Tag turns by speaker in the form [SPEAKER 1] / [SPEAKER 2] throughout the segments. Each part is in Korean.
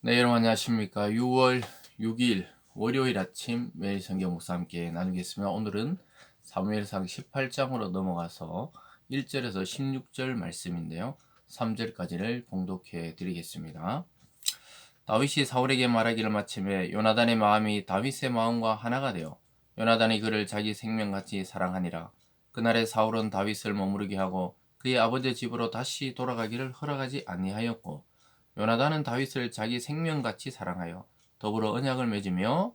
[SPEAKER 1] 네, 여러분 안녕하십니까. 6월 6일 월요일 아침 매일 성경 목사 함께 나누겠습니다. 오늘은 사무엘상 18장으로 넘어가서 1절에서 16절 말씀인데요. 3절까지를 봉독해 드리겠습니다. 다윗이 사울에게 말하기를 마침에 요나단의 마음이 다윗의 마음과 하나가 되어 요나단이 그를 자기 생명같이 사랑하니라. 그날에 사울은 다윗을 머무르게 하고 그의 아버지 집으로 다시 돌아가기를 허락하지 아니하였고 요나단은 다윗을 자기 생명같이 사랑하여 더불어 언약을 맺으며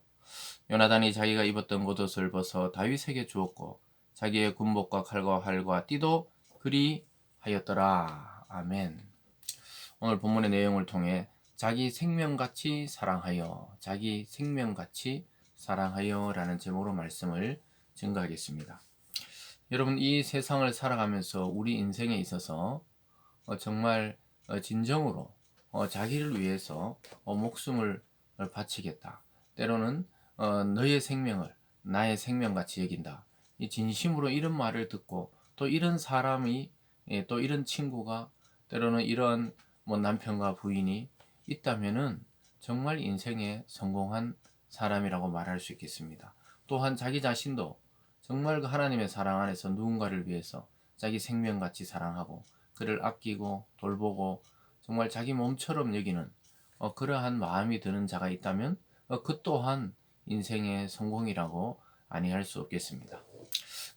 [SPEAKER 1] 요나단이 자기가 입었던 겉옷을 벗어 다윗에게 주었고 자기의 군복과 칼과 활과 띠도 그리하였더라. 아멘. 오늘 본문의 내용을 통해 자기 생명같이 사랑하여, 자기 생명같이 사랑하여 라는 제목으로 말씀을 증거하겠습니다. 여러분, 이 세상을 살아가면서 우리 인생에 있어서 정말 진정으로 자기를 위해서 목숨을 바치겠다. 때로는 너의 생명을 나의 생명같이 여긴다. 이 진심으로 이런 말을 듣고 또 이런 사람이 또 이런 친구가 때로는 이런 남편과 부인이 있다면은 정말 인생에 성공한 사람이라고 말할 수 있겠습니다. 또한 자기 자신도 정말 그 하나님의 사랑 안에서 누군가를 위해서 자기 생명같이 사랑하고 그를 아끼고 돌보고 정말 자기 몸처럼 여기는 그러한 마음이 드는 자가 있다면 그 또한 인생의 성공이라고 아니할 수 없겠습니다.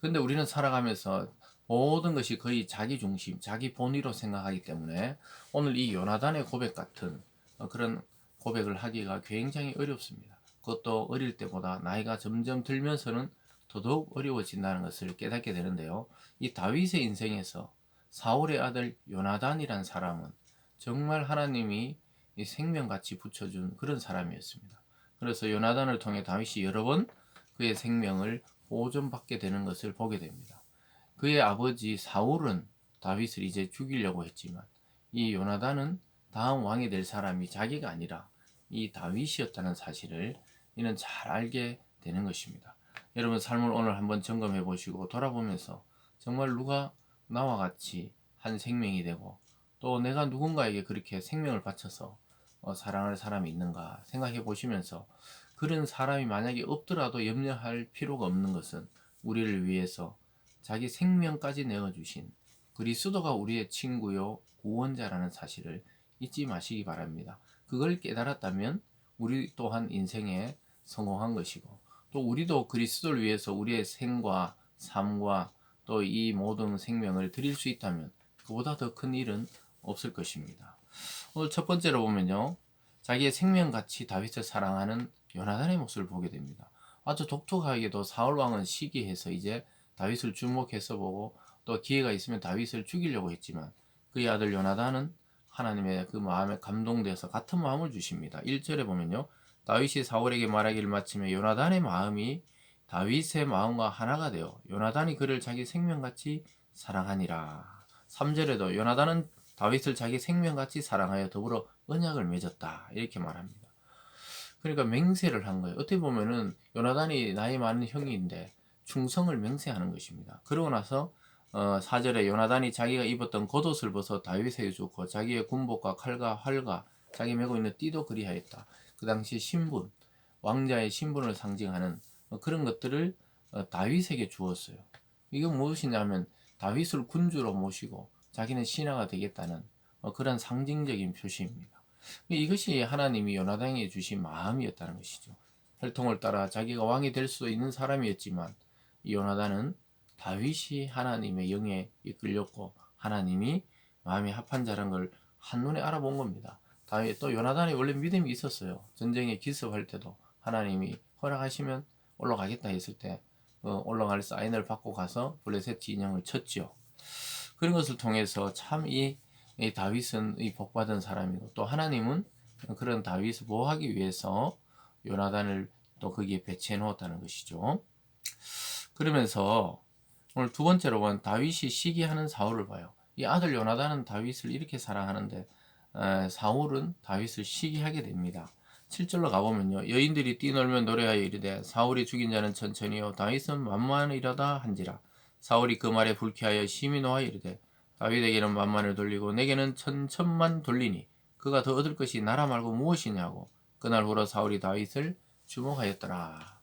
[SPEAKER 1] 그런데 우리는 살아가면서 모든 것이 거의 자기 중심, 자기 본위로 생각하기 때문에 오늘 이 요나단의 고백 같은 그런 고백을 하기가 굉장히 어렵습니다. 그것도 어릴 때보다 나이가 점점 들면서는 더더욱 어려워진다는 것을 깨닫게 되는데요. 이 다윗의 인생에서 사울의 아들 요나단이란 사람은 정말 하나님이 생명같이 붙여준 그런 사람이었습니다. 그래서 요나단을 통해 다윗이 여러 번 그의 생명을 보존받게 되는 것을 보게 됩니다. 그의 아버지 사울은 다윗을 이제 죽이려고 했지만 이 요나단은 다음 왕이 될 사람이 자기가 아니라 이 다윗이었다는 사실을 이는 잘 알게 되는 것입니다. 여러분 삶을 오늘 한번 점검해 보시고 돌아보면서 정말 누가 나와 같이 한 생명이 되고 또 내가 누군가에게 그렇게 생명을 바쳐서 사랑할 사람이 있는가 생각해 보시면서 그런 사람이 만약에 없더라도 염려할 필요가 없는 것은 우리를 위해서 자기 생명까지 내어주신 그리스도가 우리의 친구요 구원자라는 사실을 잊지 마시기 바랍니다. 그걸 깨달았다면 우리 또한 인생에 성공한 것이고 또 우리도 그리스도를 위해서 우리의 생과 삶과 또 이 모든 생명을 드릴 수 있다면 그보다 더 큰 일은 없을 것입니다. 오늘 첫 번째로 보면요. 자기의 생명같이 다윗을 사랑하는 요나단의 모습을 보게 됩니다. 아주 독특하게도 사울왕은 시기해서 이제 다윗을 주목해서 보고 또 기회가 있으면 다윗을 죽이려고 했지만 그의 아들 요나단은 하나님의 그 마음에 감동되어서 같은 마음을 주십니다. 1절에 보면요. 다윗이 사울에게 말하기를 마침에 요나단의 마음이 다윗의 마음과 하나가 되어 요나단이 그를 자기 생명같이 사랑하니라. 3절에도 요나단은 다윗을 자기 생명같이 사랑하여 더불어 언약을 맺었다. 이렇게 말합니다. 그러니까 맹세를 한 거예요. 어떻게 보면은 요나단이 나이 많은 형인데 충성을 맹세하는 것입니다. 그러고 나서 4절에 요나단이 자기가 입었던 겉옷을 벗어 다윗에게 주고 자기의 군복과 칼과 활과 자기 메고 있는 띠도 그리하였다. 그 당시 신분, 왕자의 신분을 상징하는 그런 것들을 다윗에게 주었어요. 이건 무엇이냐면 다윗을 군주로 모시고 자기는 신하가 되겠다는 그런 상징적인 표시입니다. 이것이 하나님이 요나단에게 주신 마음이었다는 것이죠. 혈통을 따라 자기가 왕이 될 수 있는 사람이었지만 이 요나단은 다윗이 하나님의 영에 이끌렸고 하나님이 마음이 합한 자라는 걸 한눈에 알아본 겁니다. 다윗 또 요나단이 원래 믿음이 있었어요. 전쟁에 기습할 때도 하나님이 허락하시면 올라가겠다 했을 때 올라갈 사인을 받고 가서 블레셋 진영을 쳤죠. 그런 것을 통해서 참 이 다윗은 이 복받은 사람이고 또 하나님은 그런 다윗을 보호하기 위해서 요나단을 또 거기에 배치해 놓았다는 것이죠. 그러면서 오늘 두 번째로 본 다윗이 시기하는 사울을 봐요. 이 아들 요나단은 다윗을 이렇게 사랑하는데 사울은 다윗을 시기하게 됩니다. 7절로 가보면요. 여인들이 뛰놀면 노래하여 이르되 사울이 죽인 자는 천천히요 다윗은 만만이라다 한지라. 사울이 그 말에 불쾌하여 심히 노하여 이르되 다윗에게는 만만을 돌리고 내게는 천천만 돌리니 그가 더 얻을 것이 나라 말고 무엇이냐고. 그날 후로 사울이 다윗을 주목하였더라.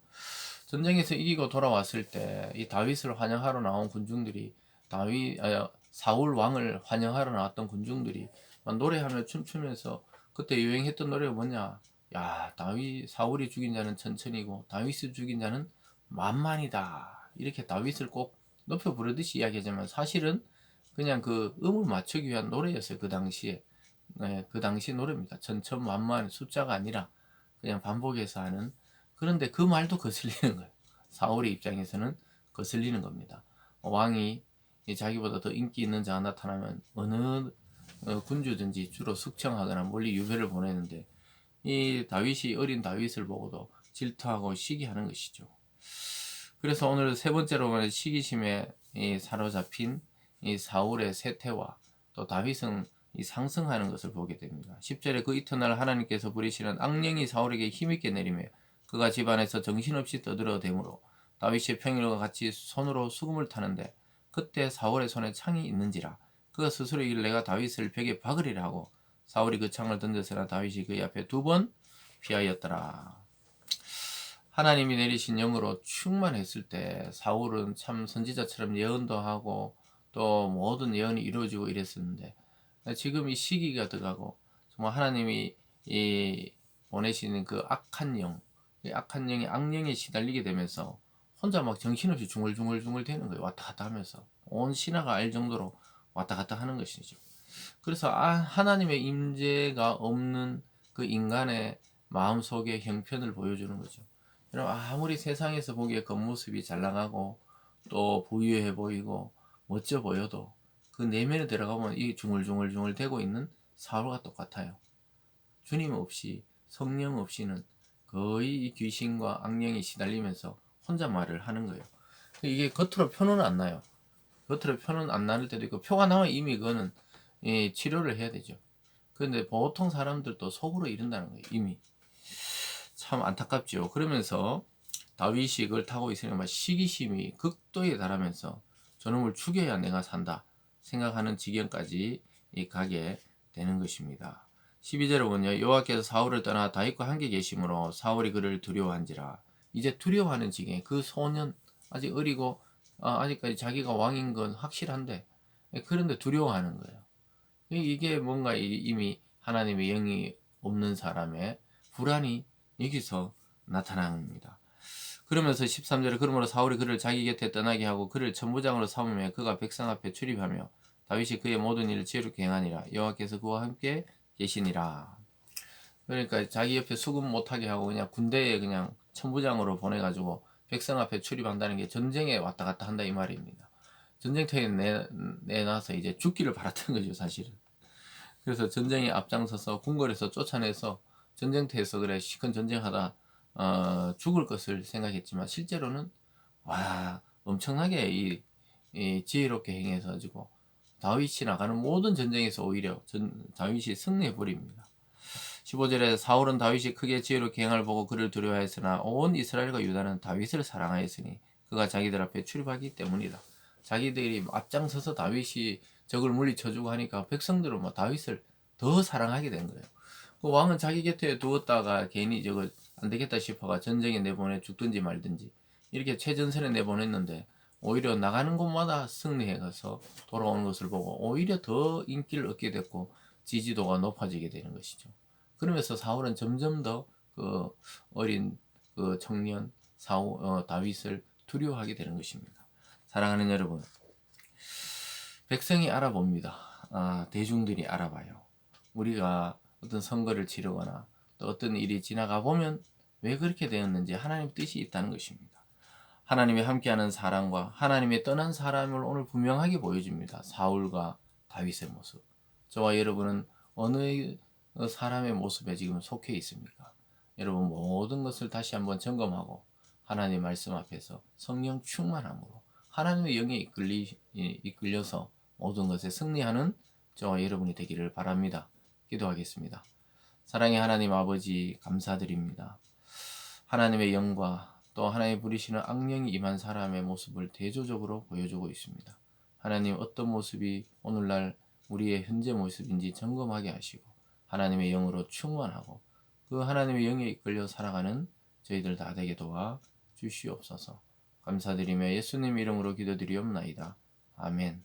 [SPEAKER 1] 전쟁에서 이기고 돌아왔을 때 이 다윗을 환영하러 나온 군중들이 사울 왕을 환영하러 나왔던 군중들이 막 노래하며 춤추면서 그때 유행했던 노래가 뭐냐? 야, 사울이 죽인 자는 천천히고 다윗이 죽인 자는 만만이다. 이렇게 다윗을 꼭 높여 부르듯이 이야기하지만 사실은 그냥 그 음을 맞추기 위한 노래였어요. 그 당시에. 네, 그 당시 노래입니다. 천천만만 숫자가 아니라 그냥 반복해서 하는. 그런데 그 말도 거슬리는 거예요. 사울의 입장에서는 거슬리는 겁니다. 왕이 자기보다 더 인기 있는 자가 나타나면 어느 군주든지 주로 숙청하거나 멀리 유배를 보내는데 이 다윗이 어린 다윗을 보고도 질투하고 시기하는 것이죠. 그래서 오늘 세 번째로 보는 시기심에 사로잡힌 이 사울의 세태와 또 다윗은 상승하는 것을 보게 됩니다. 10절에 그 이튿날 하나님께서 부리시는 악령이 사울에게 힘있게 내리며 그가 집안에서 정신없이 떠들어대므로 다윗이 평일과 같이 손으로 수금을 타는데 그때 사울의 손에 창이 있는지라 그가 스스로 이길 내가 다윗을 벽에 박으리라 하고 사울이 그 창을 던졌으나 다윗이 그의 앞에 2번 피하였더라. 하나님이 내리신 영으로 충만했을 때 사울은 참 선지자처럼 예언도 하고 또 모든 예언이 이루어지고 이랬었는데 지금 이 시기가 들어가고 정말 하나님이 보내시는 그 악한 영, 이 악한 영이 악령에 시달리게 되면서 혼자 막 정신없이 중얼중얼 되는 거예요. 왔다 갔다 하면서 온 신하가 알 정도로 왔다 갔다 하는 것이죠. 그래서 하나님의 임재가 없는 그 인간의 마음속의 형편을 보여주는 거죠. 여러분 아무리 세상에서 보기에 겉모습이 잘 나가고 또 부유해 보이고 멋져 보여도 그 내면에 들어가면 이 중얼중얼 되고 있는 사울과 똑같아요. 주님 없이 성령 없이는 거의 이 귀신과 악령이 시달리면서 혼자 말을 하는 거예요. 이게 겉으로 표는 안 나요. 겉으로 표는 안 나는 때도 있고 표가 나면 이미 그거는 치료를 해야 되죠. 그런데 보통 사람들도 속으로 이른다는 거예요. 이미. 참 안타깝죠. 그러면서 다윗이 그걸 타고 있으니까 시기심이 극도에 달하면서 저놈을 죽여야 내가 산다 생각하는 지경까지 가게 되는 것입니다. 12절에 보면요. 여호와께서 사울을 떠나 다윗과 함께 계심으로 사울이 그를 두려워한지라. 이제 두려워하는 지경에 그 소년 아직 어리고 아직까지 자기가 왕인 건 확실한데 그런데 두려워하는 거예요. 이게 뭔가 이미 하나님의 영이 없는 사람의 불안이 여기서 나타납니다. 그러면서 13절에 그러므로 사울이 그를 자기 곁에 떠나게 하고 그를 천부장으로 삼으며 그가 백성 앞에 출입하며 다윗이 그의 모든 일을 지혜롭게 행하니라. 여호와께서 그와 함께 계시니라. 그러니까 자기 옆에 수금 못하게 하고 그냥 군대에 그냥 천부장으로 보내가지고 백성 앞에 출입한다는 게 전쟁에 왔다 갔다 한다 이 말입니다. 전쟁터에 내놔서 이제 죽기를 바랐던 거죠 사실은. 그래서 전쟁에 앞장서서 궁궐에서 쫓아내서 전쟁터에서 그래 시큰 전쟁하다 죽을 것을 생각했지만 실제로는 와 엄청나게 이 지혜롭게 행해서 가지고 다윗이 나가는 모든 전쟁에서 오히려 다윗이 승리해 버립니다. 15절에 사울은 다윗이 크게 지혜롭게 행을 보고 그를 두려워하였으나 온 이스라엘과 유다는 다윗을 사랑하였으니 그가 자기들 앞에 출입하기 때문이다. 자기들이 앞장서서 다윗이 적을 물리쳐주고 하니까 백성들은 뭐 다윗을 더 사랑하게 된 거예요. 그 왕은 자기 곁에 두었다가 괜히 저거 안 되겠다 싶어가 전쟁에 내보내 죽든지 말든지 이렇게 최전선에 내보냈는데 오히려 나가는 곳마다 승리해 가서 돌아오는 것을 보고 오히려 더 인기를 얻게 됐고 지지도가 높아지게 되는 것이죠. 그러면서 사울은 점점 더 그 어린 그 청년 다윗을 두려워하게 되는 것입니다. 사랑하는 여러분, 백성이 알아봅니다. 대중들이 알아봐요. 우리가 어떤 선거를 치르거나 또 어떤 일이 지나가 보면 왜 그렇게 되었는지 하나님 뜻이 있다는 것입니다. 하나님이 함께하는 사람과 하나님의 떠난 사람을 오늘 분명하게 보여줍니다. 사울과 다윗의 모습. 저와 여러분은 어느 사람의 모습에 지금 속해 있습니까? 여러분 모든 것을 다시 한번 점검하고 하나님의 말씀 앞에서 성령 충만함으로 하나님의 영에 이끌려서 모든 것에 승리하는 저와 여러분이 되기를 바랍니다. 기도하겠습니다. 사랑의 하나님 아버지 감사드립니다. 하나님의 영과 또 하나님 부리시는 악령이 임한 사람의 모습을 대조적으로 보여주고 있습니다. 하나님 어떤 모습이 오늘날 우리의 현재 모습인지 점검하게 하시고 하나님의 영으로 충만하고 그 하나님의 영에 이끌려 살아가는 저희들 다 되게 도와 주시옵소서. 감사드리며 예수님 이름으로 기도드리옵나이다. 아멘.